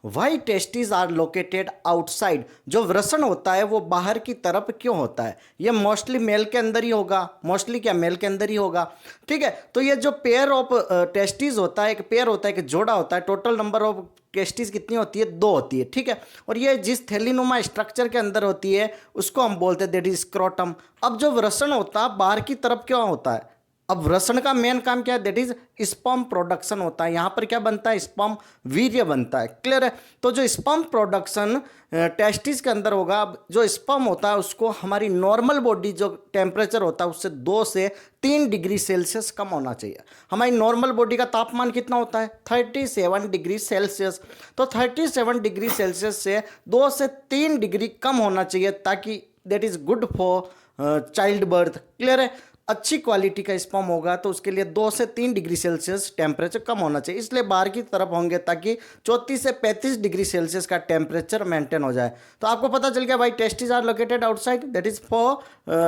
Y testes are located outside, जो वृषण होता है वो बाहर की तरफ क्यों होता है? ये मोस्टली मेल के अंदर ही होगा, मोस्टली क्या मेल के अंदर ही होगा। ठीक है, तो ये जो पेयर ऑफ टेस्टिस होता है, एक पेयर होता है, एक जोड़ा होता है, टोटल नंबर ऑफ टेस्टिस कितनी होती है? 2 होती है। ठीक है, और ये जिस थैलीनुमा स्ट्रक्चर के अंदर होती है उसको हम बोलते हैं दैट इज स्क्रोटम। अब जो वृषण होता है बाहर की तरफ क्यों होता है? अब वृषण का मेन काम क्या है? दैट इज स्पर्म प्रोडक्शन होता है। यहां पर क्या बनता है? स्पर्म वीर्य बनता है। क्लियर है? तो जो स्पर्म प्रोडक्शन टेस्टिस के अंदर होगा, अब जो स्पर्म होता है उसको हमारी नॉर्मल बॉडी जो टेम्परेचर होता है उससे 2 से 3 डिग्री सेल्सियस कम होना चाहिए। हमारी नॉर्मल बॉडी का तापमान कितना होता है? 37 डिग्री सेल्सियस। तो 37 डिग्री सेल्सियस से 2 से 3 डिग्री कम होना चाहिए, ताकि that is good for child birth. Clear है? अच्छी क्वालिटी का स्पर्म होगा तो उसके लिए 2 से 3 डिग्री सेल्सियस टेम्परेचर कम होना चाहिए, इसलिए बाहर की तरफ होंगे ताकि 34 से 35 डिग्री सेल्सियस का टेम्परेचर मेंटेन हो जाए। तो आपको पता चल गया भाई, testes are located outside, that is for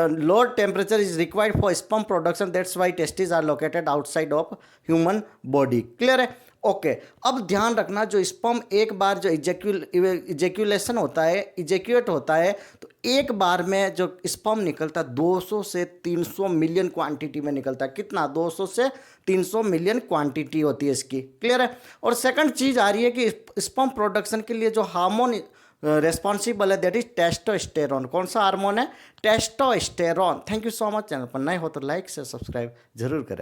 lower temperature is required for sperm production, that's why testes are located outside of human body. Clear है? ओके, अब ध्यान रखना, जो स्पर्म एक बार जो इजेक्यूलेशन होता है, इजेक्यूएट होता है, तो एक बार में जो स्पर्म निकलता है 200 से 300 मिलियन क्वांटिटी में निकलता है। कितना? 200 से 300 मिलियन क्वांटिटी होती है इसकी। क्लियर है? और सेकंड चीज आ रही है कि स्पर्म प्रोडक्शन के लिए जो हार्मोन रेस्पॉन्सिबल है दैट इज टेस्टोस्टेरोन। कौन सा हार्मोन है? Testosterone. Thank you so much. Channel पर नए हो तो लाइक से सब्सक्राइब जरूर करें।